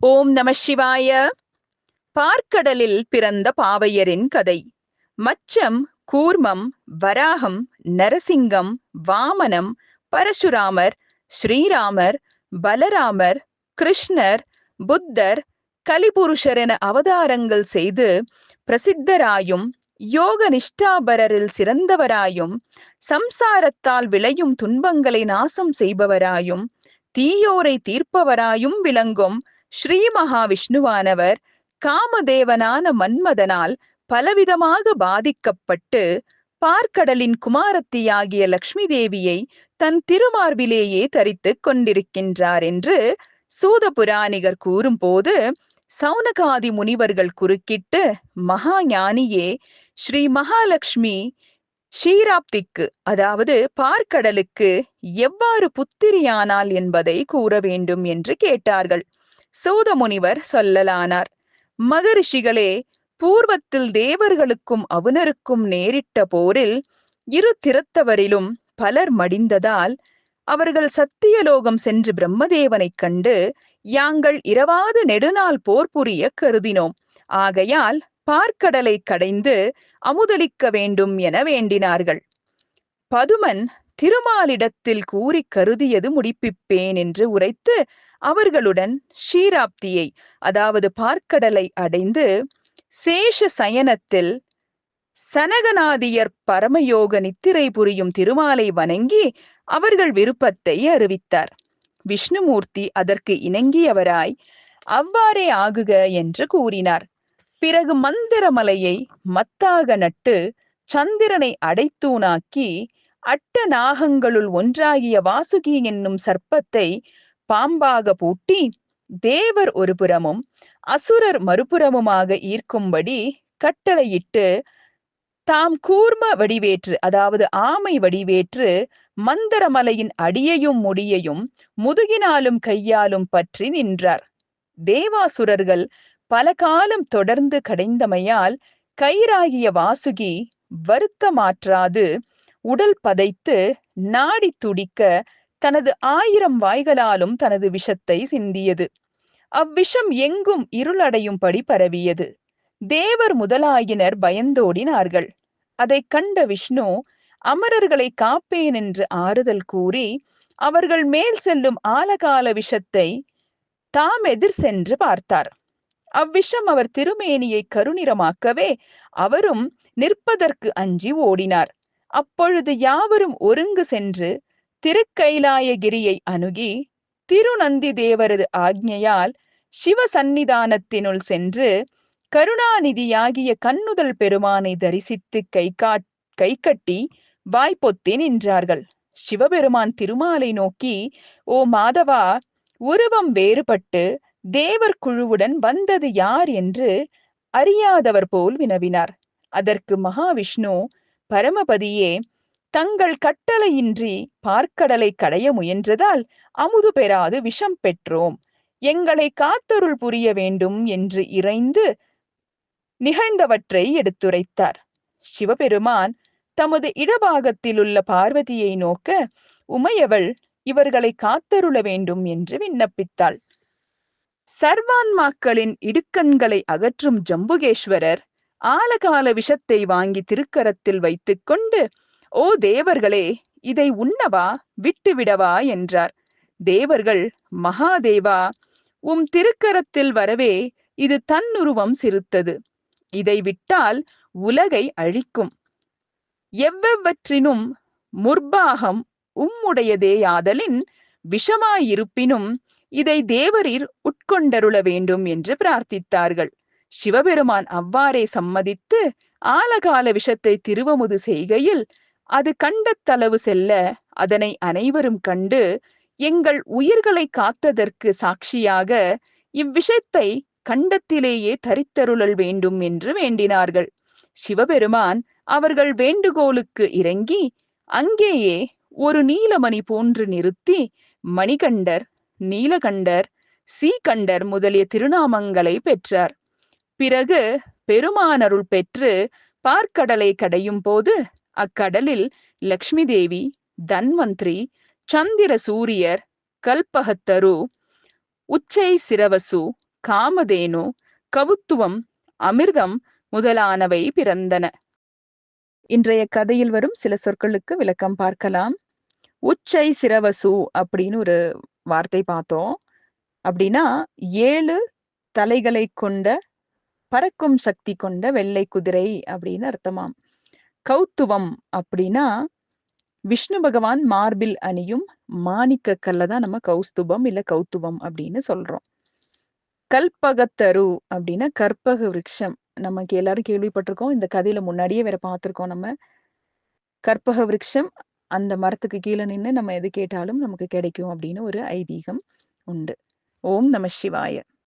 ஓம் நம சிவாய. பார்க்கடலில் பிறந்த பாவையரின் கதை. மச்சம், கூர்மம், வராகம், நரசிங்கம், வாமனம், பரசுராமர், ஸ்ரீராமர், பலராமர், கிருஷ்ணர், புத்தர், கலிபுருஷர் என அவதாரங்கள் செய்து பிரசித்தராயும், யோக நிஷ்டாபரரில் சிறந்தவராயும், சம்சாரத்தால் விளையும் துன்பங்களை நாசம் செய்பவராயும், தீயோரை தீர்ப்பவராயும் விளங்கும் ஸ்ரீ மகாவிஷ்ணுவானவர் காமதேவனான மன்மதனால் பலவிதமாக பாதிக்கப்பட்டு பார்க்கடலின் குமாரத்தியாகிய லக்ஷ்மி தேவியை தன் திருமார்பிலேயே தரித்துக் கொண்டிருக்கின்றார் என்று சூத புராணிகர் கூறும்போது, சௌனகாதி முனிவர்கள் குறுக்கிட்டு, மகா ஞானியே, ஸ்ரீ மகாலட்சுமி ஷீராப்திக்கு, அதாவது பார்க்கடலுக்கு எவ்வாறு புத்திரியானாள் என்பதை கூற வேண்டும் என்று கேட்டார்கள். சூத முனிவர் சொல்லலானார். மகரிஷிகளே, பூர்வத்தில் தேவர்களுக்கும் அவுணருக்கும் நேரிட்ட போரில் இரு திறத்தவரிலும் பலர் மடிந்ததால் அவர்கள் சத்தியலோகம் சென்று பிரம்மதேவனைக் கண்டு, யாங்கள் இரவாது நெடுநாள் போர் புரிய கருதினோம். ஆகையால் பார்க்கடலை கடைந்து அமுதளிக்க வேண்டும் என வேண்டினார்கள். பதுமன் திருமாலிடத்தில் கூறி கருதியது முடிப்பிப்பேன் என்று உரைத்து அவர்களுடன் ஷீராப்தியை, அதாவது பார்க்கடலை அடைந்து சேஷ சயனத்தில் சனகநாதியர் பரமயோக நித்திரை புரியும் திருமாலை வணங்கி அவர்கள் விருப்பத்தை அறிவித்தார். விஷ்ணுமூர்த்தி அதற்கு இணங்கியவராய் அவ்வாறே ஆகுக என்று கூறினார். பிறகு மந்திரமலையை மத்தாக நட்டு சந்திரனை அடைத்தூணாக்கி அட்ட நாகங்களுள் ஒன்றாகிய வாசுகி என்னும் சர்ப்பத்தை பாம்பாக பூட்டி தேவர் ஒரு புறமும் அசுரர் மறுபுறமுமாக ஈர்க்கும்படி கட்டளையிட்டு தாம் கூர்ம வடிவேற்று, அதாவது ஆமை வடிவேற்று மந்திரமலையின் அடியையும் முடியையும் முதுகினாலும் கையாலும் பற்றி நின்றார். தேவாசுரர்கள் பல காலம் தொடர்ந்து கடைந்தமையால் கயிறாகிய வாசுகி வருத்தமாற்றாது உடல் பதைத்து நாடி துடிக்க தனது 1000 வாய்களாலும் தனது விஷத்தை சிந்தியது. அவ்விஷம் எங்கும் இருளடையும்படி பரவியது. தேவர் முதலாயினர் பயந்தோடினார்கள். அதை கண்ட விஷ்ணு அமரர்களை காப்பேன் என்று ஆறுதல் கூறி அவர்கள் மேல் செல்லும் ஆலகால விஷத்தை தாம் எதிர் சென்று பார்த்தார். அவ்விஷம் அவர் திருமேனியை கருநிறமாக்கவே அவரும் நிற்பதற்கு அஞ்சி ஓடினார். அப்பொழுது யாவரும் ஒருங்கு சென்று திருக்கைலாயகிரியை அணுகி திருநந்தி தேவரது ஆக்ஞையால் சிவ சந்நிதானத்தினுள் சென்று கருணாநிதியாகிய கண்ணுதல் பெருமானை தரிசித்து கை கட்டி வாய்ப்பொத்தி நின்றார்கள். சிவபெருமான் திருமாலை நோக்கி, ஓ மாதவா, உருவம் வேறுபட்டு தேவர் குழுவுடன் வந்தது யார் என்று அறியாதவர் போல் வினவினார். அதற்கு மகாவிஷ்ணு, பரமபதியே, தங்கள் கட்டளையின்றி பார்க்கடலை கடைய முயன்றதால் அமுது பெறாது விஷம் பெற்றோம். எங்களை காத்தருள் புரிய வேண்டும் என்று இறைந்து நிகழ்ந்தவற்றை எடுத்துரைத்தார். சிவபெருமான் தமது இடபாகத்தில் உள்ள பார்வதியை நோக்க, உமையவள் இவர்களை காத்தருள வேண்டும் என்று விண்ணப்பித்தாள். சர்வான்மாக்களின் இடுக்கண்களை அகற்றும் ஜம்புகேஸ்வரர் ஆலகால விஷத்தை வாங்கி திருக்கரத்தில் வைத்துக் கொண்டு, ஓ தேவர்களே, இதை உண்ணவா விட்டுவிடவா என்றார். தேவர்கள், மகாதேவா, திருக்கரத்தில் வரவே இது தன்னுருவம் சிறுத்தது. இதை விட்டால் உலகை அழிக்கும். எவ்வற்றினும் முற்பாகம் உம்முடையதேயாதலின் விஷமாயிருப்பினும் இதை தேவரீர் உட்கொண்டருள வேண்டும் என்று பிரார்த்தித்தார்கள். சிவபெருமான் அவ்வாறே சம்மதித்து ஆலகால விஷத்தை திருவமுது செய்கையில் அது கண்டத்தளவு செல்ல அதனை அனைவரும் கண்டு, எங்கள் உயிர்களை காத்ததற்கு சாட்சியாக இவ்விஷத்தை கண்டத்திலேயே தரித்தருளல் வேண்டும் என்று வேண்டினார்கள். சிவபெருமான் அவர்கள் வேண்டுகோளுக்கு இறங்கி அங்கேயே ஒரு நீலமணி போன்று நிறுத்தி மணிகண்டர், நீலகண்டர், சீகண்டர் முதலிய திருநாமங்களை பெற்றார். பிறகு பெருமானருள் பெற்று பார்க்கடலை கடையும் போது அக்கடலில் லக்ஷ்மி தேவி, தன்வந்திரி, சந்திர சூரியர், கல்பகத்தரு, உச்சை சிரவசு, காமதேனு, கவுத்துவம், அமிர்தம் முதலானவை பிறந்தன. இன்றைய கதையில் வரும் சில சொற்களுக்கு விளக்கம் பார்க்கலாம். உச்சை சிரவசு அப்படின்னு ஒரு வார்த்தை பார்த்தோம். அப்படின்னா 7 தலைகளை கொண்ட பறக்கும் சக்தி கொண்ட வெள்ளை குதிரை அப்படின்னு அர்த்தமாம். கௌத்துவம் அப்படின்னா விஷ்ணு பகவான் மார்பில் அணியும் மாணிக்க கல்ல தான் நம்ம கௌஸ்துபம் இல்ல கௌத்துவம் அப்படின்னு சொல்றோம். கல்பகத்தரு அப்படின்னா கற்பக விருட்சம். நமக்கு எல்லாரும் கேள்விப்பட்டிருக்கோம். இந்த கதையில முன்னாடியே வேற பார்த்திருக்கோம் நம்ம. கற்பக விருட்சம், அந்த மரத்துக்கு கீழ நின்னு நம்ம எது கேட்டாலும் நமக்கு கிடைக்கும் அப்படின்னு ஒரு ஐதீகம் உண்டு. ஓம் நம சிவாய.